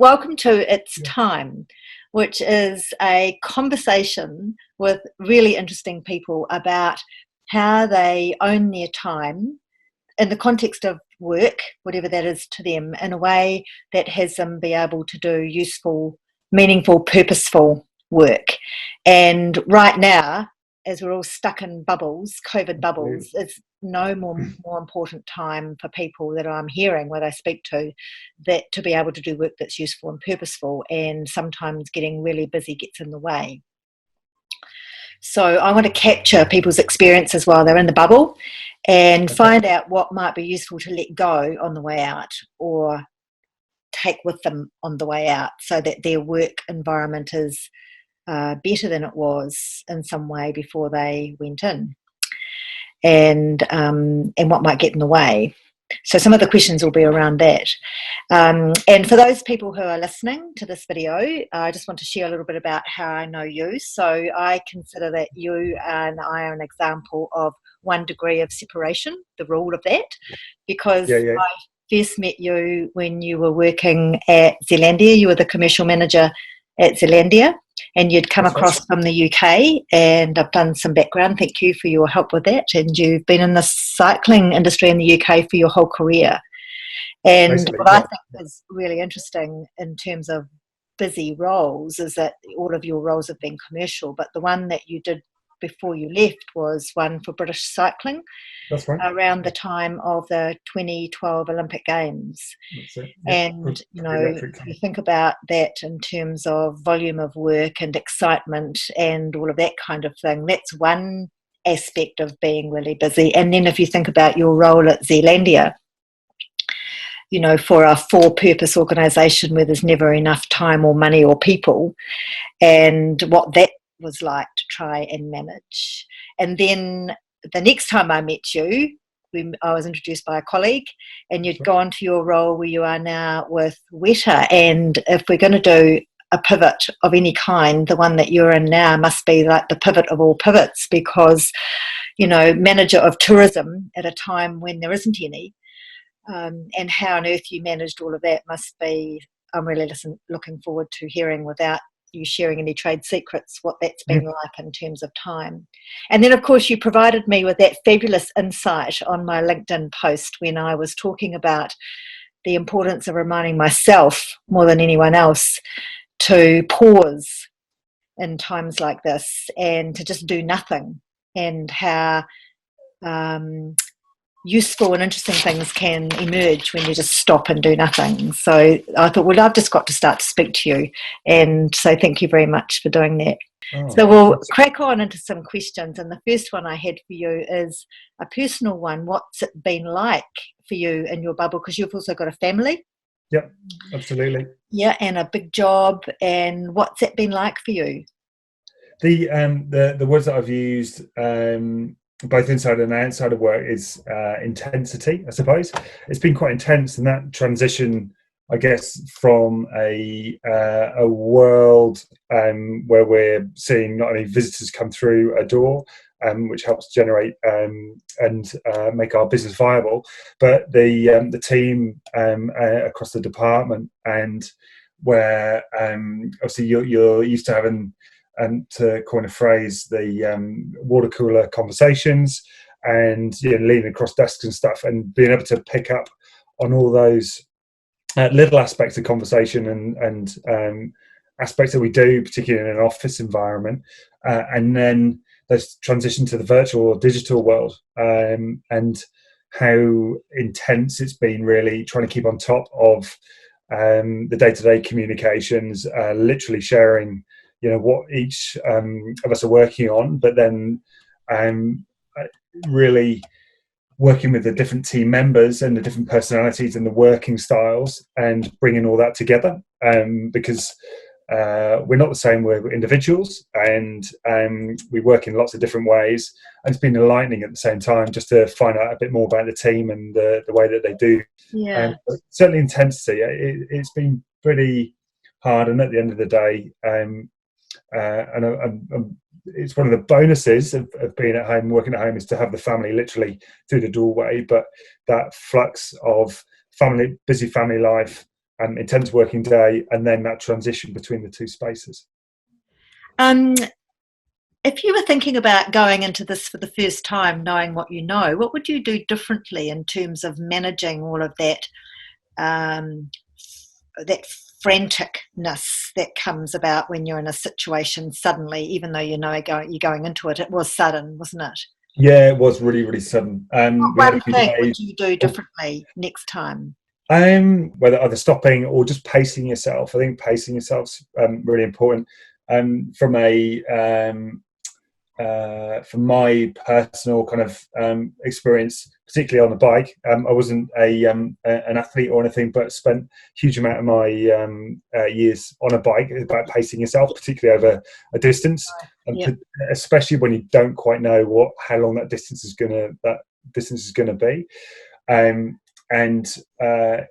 welcome to It's Time, which is a conversation with really interesting people about how they own their time in the context of work, whatever that is to them, in a way that has them be able to do useful, meaningful, purposeful work. And right now, as we're all stuck in bubbles, COVID bubbles, it's no more important time for people that I'm hearing, when I speak to, that to be able to do work that's useful and purposeful, and sometimes getting really busy gets in the way. So I want to capture people's experiences while they're in the bubble and find out what might be useful to let go on the way out or take with them on the way out, so that their work environment is better than it was in some way before they went in, and what might get in the way. So some of the questions will be around that. And for those people who are listening to this video, I just want to share a little bit about how I know you. So I consider that you and I are an example of 1 degree of separation, the rule of that, because I first met you when you were working at Zealandia. You were the commercial manager at Zealandia, and you'd come across from the UK, and I've done some background. Thank you for your help with that. And you've been in the cycling industry in the UK for your whole career. And basically, what I think is really interesting in terms of busy roles is that all of your roles have been commercial, but the one that you did before you left was one for British cycling. That's right. Around the time of the 2012 Olympic Games. And, you know, you think about that in terms of volume of work and excitement and all of that kind of thing. That's one aspect of being really busy. And then if you think about your role at Zealandia, you know, for a for-purpose organisation where there's never enough time or money or people, and what that was like to try and manage. And then the next time I met you, I was introduced by a colleague, and you'd gone to your role where you are now with Weta. And if we're going to do a pivot of any kind, the one that you're in now must be like the pivot of all pivots, because, you know, manager of tourism at a time when there isn't any, and how on earth you managed all of that must be, I'm really looking forward to hearing, without you sharing any trade secrets, what that's been like in terms of time. And then, of course, you provided me with that fabulous insight on my LinkedIn post when I was talking about the importance of reminding myself more than anyone else to pause in times like this and to just do nothing, and how useful and interesting things can emerge when you just stop and do nothing. So I thought, well, I've just got to start to speak to you, and so thank you very much for doing that. So we'll crack on into some questions, and the first one I had for you is a personal one. What's it been like for you in your bubble, because you've also got a family? Yep, absolutely. Yeah, and a big job, and what's that been like for you? The words that I've used, both inside and outside of work, is intensity, I suppose. It's been quite intense, and that transition, I guess, from a world where we're seeing not only visitors come through a door, which helps generate and make our business viable, but the team across the department, and where obviously you're used to having, to coin a phrase, the water cooler conversations, and leaning across desks and stuff, and being able to pick up on all those little aspects of conversation and aspects that we do, particularly in an office environment, and then there's transition to the virtual or digital world, and how intense it's been, really trying to keep on top of the day-to-day communications, literally sharing what each of us are working on, but then really working with the different team members and the different personalities and the working styles, and bringing all that together, because we're not the same, we're individuals, and we work in lots of different ways, and it's been enlightening at the same time just to find out a bit more about the team and the way that they do. Certainly intensity, it's been pretty hard, and at the end of the day, it's one of the bonuses of being at home, working at home, is to have the family literally through the doorway. But that flux of busy family life, intense working day, and then that transition between the two spaces. Um, if you were thinking about going into this for the first time, knowing what you know, what would you do differently in terms of managing all of that um, that franticness that comes about when you're in a situation suddenly, even though you know you're going into it? It was sudden, wasn't it? Yeah, it was really, really sudden. We What had a one few thing would days. you do differently next time? Whether either stopping or just pacing yourself. I think pacing yourself's really important. From my personal kind of experience, particularly on the bike, I wasn't an athlete or anything, but spent a huge amount of my years on a bike. It's about pacing yourself, particularly over a distance, and Yeah. especially when you don't quite know how long that distance is going to be. And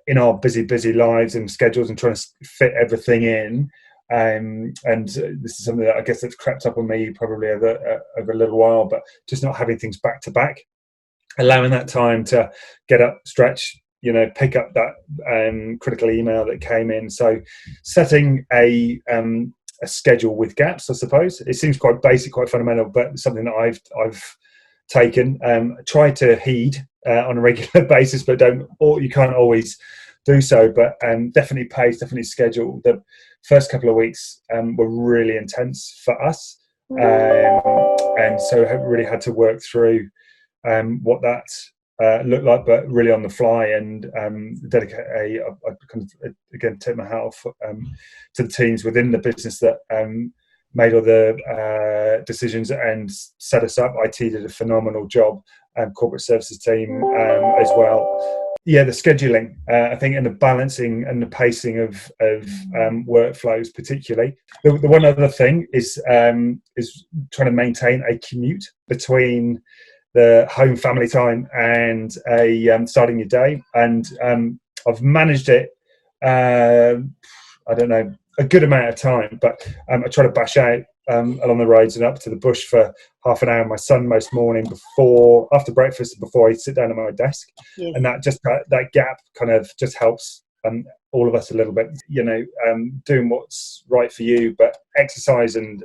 in our busy lives and schedules and trying to fit everything in, and this is something that I guess that's crept up on me probably over a little while, but just not having things back to back, allowing that time to get up, stretch, pick up that critical email that came in. So setting a schedule with gaps, I suppose. It seems quite basic, quite fundamental, but something that I've taken, try to heed on a regular basis, but you can't always do so. But definitely pace, definitely schedule. The first couple of weeks were really intense for us, and so I really had to work through what that looked like, but really on the fly, and dedicate I kind of again take my hat off to the teams within the business that made all the decisions and set us up. IT did a phenomenal job, corporate services team as well. Yeah, the scheduling, I think, and the balancing and the pacing of workflows, particularly. The one other thing is trying to maintain a commute between the home family time and starting your day. And I've managed it, I don't know, a good amount of time, but I try to bash out along the roads and up to the bush for half an hour with my son most morning after breakfast, before I sit down at my desk. Yes. And that gap kind of just helps all of us a little bit, doing what's right for you, but exercise and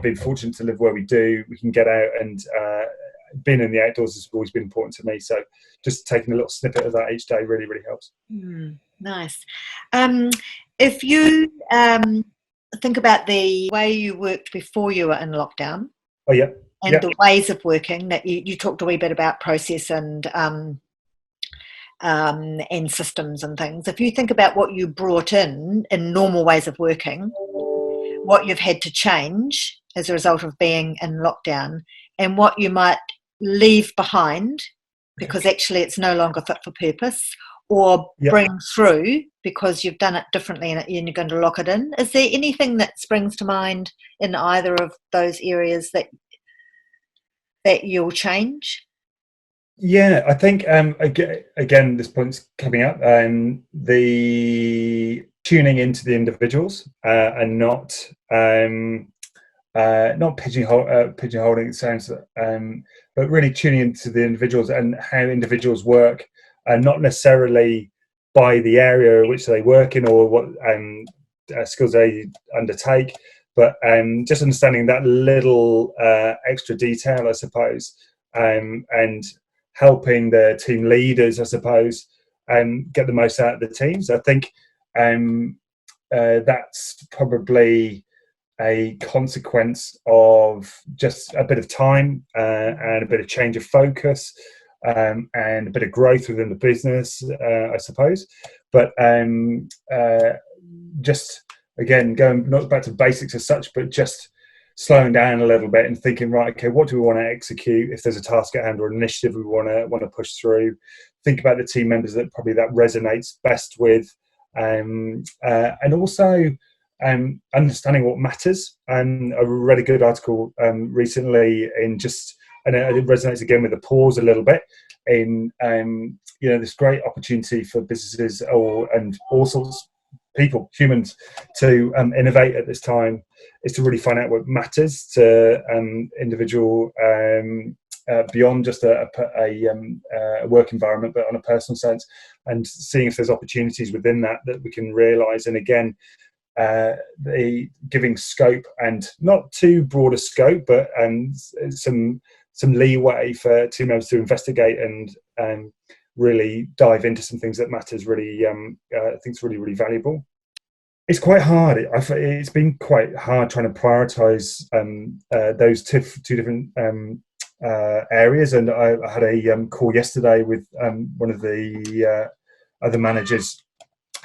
being fortunate to live where we do, we can get out, and being in the outdoors has always been important to me. So just taking a little snippet of that each day really, really helps. Nice. If you think about the way you worked before you were in lockdown, oh yeah, and the ways of working that you talked a wee bit about process and systems and things. If you think about what you brought in normal ways of working, what you've had to change as a result of being in lockdown, and what you might leave behind because actually it's no longer fit for purpose, or bring through because you've done it differently and you're going to lock it in. Is there anything that springs to mind in either of those areas that you'll change? Yeah, I think again, this point's coming up. The tuning into the individuals and not pigeonholing. It sounds, but really tuning into the individuals and how individuals work, and not necessarily by the area which they work in or what skills they undertake, but just understanding that little extra detail, I suppose, and helping the team leaders, I suppose, get the most out of the teams. I think that's probably a consequence of just a bit of time and a bit of change of focus and a bit of growth within the business, I suppose. But just, again, going not back to basics as such, but just slowing down a little bit and thinking, right, okay, what do we want to execute? If there's a task at hand or an initiative we want to push through, think about the team members that resonates best with, and also understanding what matters. And I read a good article recently and it resonates again with the pause a little bit in this great opportunity for businesses and all sorts of humans to innovate at this time, is to really find out what matters to individual beyond just a work environment, but on a personal sense, and seeing if there's opportunities within that we can realise. And again, the giving scope, and not too broad a scope, but some leeway for team members to investigate and really dive into some things that matters. Really, I think it's really valuable. It's quite hard. It's been quite hard trying to prioritise those two different areas. And I had a call yesterday with one of the other managers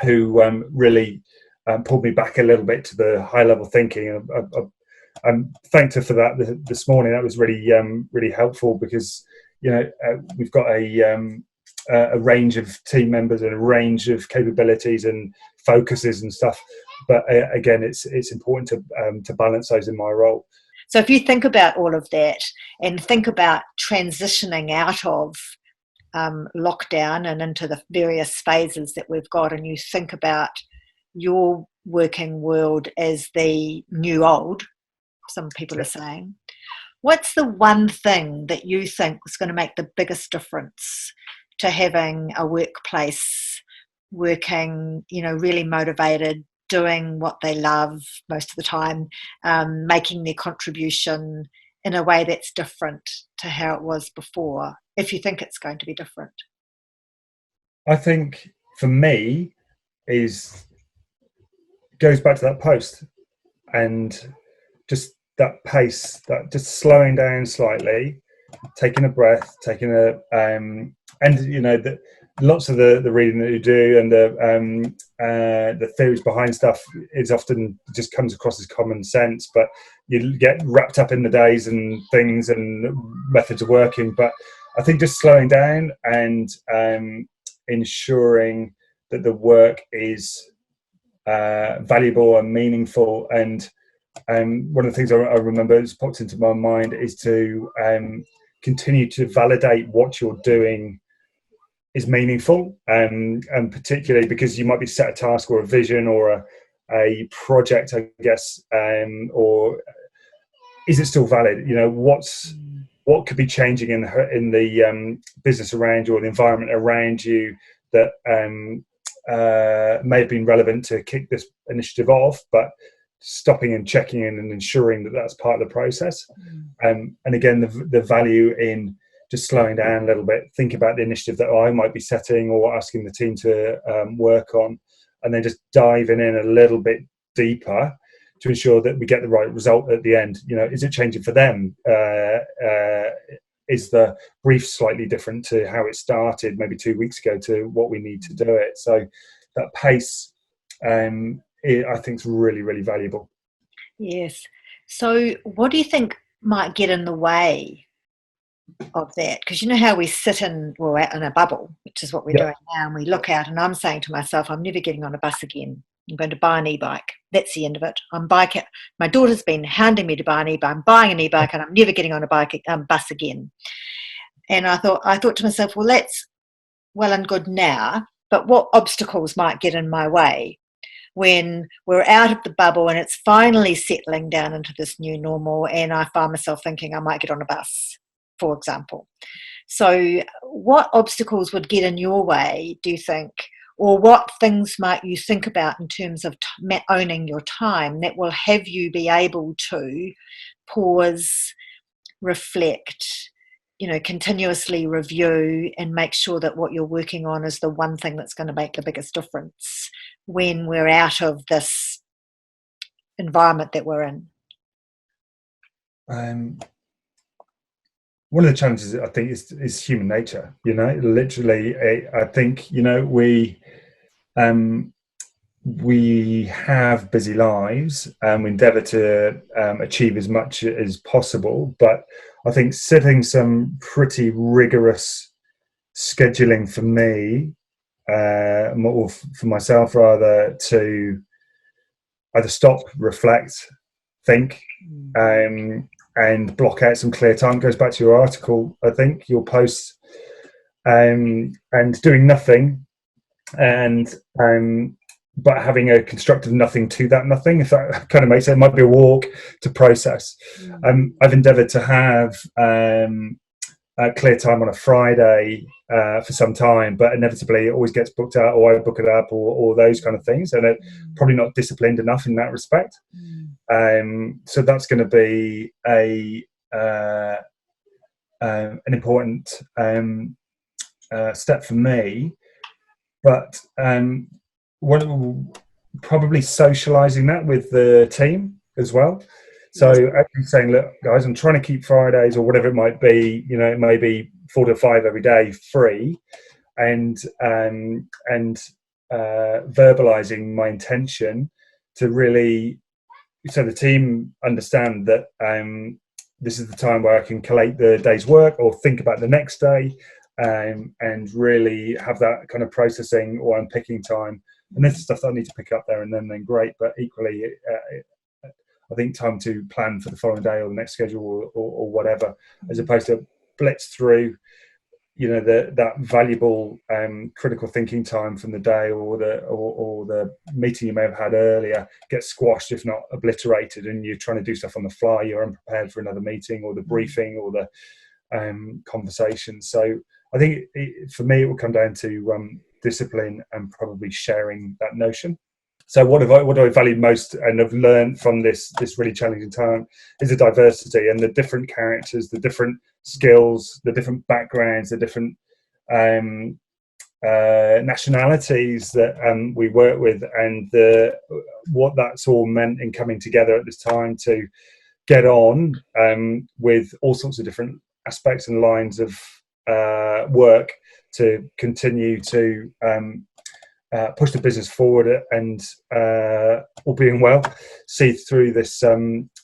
who really pulled me back a little bit to the high level thinking. I'm thankful for that this morning. That was really helpful, because we've got a range of team members and a range of capabilities and focuses and stuff. But again, it's important to balance those in my role. So if you think about all of that and think about transitioning out of lockdown and into the various phases that we've got, and you think about your working world as the new old, some people are saying, what's the one thing that you think is going to make the biggest difference to having a workplace working, really motivated, doing what they love most of the time, making their contribution in a way that's different to how it was before, if you think it's going to be different? I think for me goes back to that post, and just that pace, that just slowing down slightly, taking a breath, lots of the reading that you do and the theories behind stuff is often just comes across as common sense, but you get wrapped up in the days and things and methods of working. But I think just slowing down and ensuring that the work is valuable and meaningful. And one of the things I remember that's popped into my mind is to continue to validate what you're doing is meaningful, and particularly because you might be set a task or a vision or a project, I guess, or is it still valid? What could be changing in the business around you or the environment around you that may have been relevant to kick this initiative off, but stopping and checking in and ensuring that that's part of the process. And again, the value in just slowing down a little bit, think about the initiative that I might be setting or asking the team to work on, and then just diving in a little bit deeper to ensure that we get the right result at the end. Is it changing for them? Is the brief slightly different to how it started maybe 2 weeks ago to what we need to do it? So that pace, I think, is really valuable. Yes. So what do you think might get in the way of that? Because how we sit in a bubble, which is what we're doing now, and we look out, and I'm saying to myself, I'm never getting on a bus again. I'm going to buy an e-bike. That's the end of it. My daughter's been hounding me to buy an e-bike. I'm buying an e-bike, and I'm never getting on a bus again. And I thought to myself, well, that's well and good now, but what obstacles might get in my way when we're out of the bubble and it's finally settling down into this new normal, and I find myself thinking I might get on a bus, for example. So what obstacles would get in your way, do you think, or what things might you think about in terms of owning your time that will have you be able to pause, reflect, continuously review and make sure that what you're working on is the one thing that's going to make the biggest difference when we're out of this environment that we're in? One of the challenges, I think, is human nature. Literally, I think we have busy lives and we endeavour to achieve as much as possible. But I think setting some pretty rigorous scheduling for me, or for myself rather, to either stop, reflect, think, and block out some clear time. It goes back to your article, I think, your post, and doing nothing, and but having a constructive nothing to that nothing, if that kind of makes sense. It might be a walk to process. I've endeavoured to have clear time on a Friday for some time, but inevitably it always gets booked out, or I book it up, or those kind of things, and it probably not disciplined enough in that respect. So that's going to be an important step for me. But probably socializing that with the team as well. So actually saying, look, guys, I'm trying to keep Fridays or whatever it might be, it may be 4 to 5 every day free, and verbalizing my intention to really, so the team understand that this is the time where I can collate the day's work or think about the next day, and really have that kind of processing or unpicking time. And this is stuff that I need to pick up there and then great. But equally, I think time to plan for the following day or the next schedule or whatever, as opposed to blitz through, that valuable critical thinking time from the day or the meeting you may have had earlier gets squashed, if not obliterated, and you're trying to do stuff on the fly. You're unprepared for another meeting or the briefing or the conversation. So I think for me, it will come down to discipline and probably sharing that notion. So what do I value most and have learned from this really challenging time is the diversity and the different characters, the different skills, the different backgrounds, the different nationalities that we work with, and what that's all meant in coming together at this time to get on with all sorts of different aspects and lines of work to continue to push the business forward and, all being well, see through this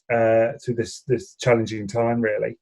this challenging time, really.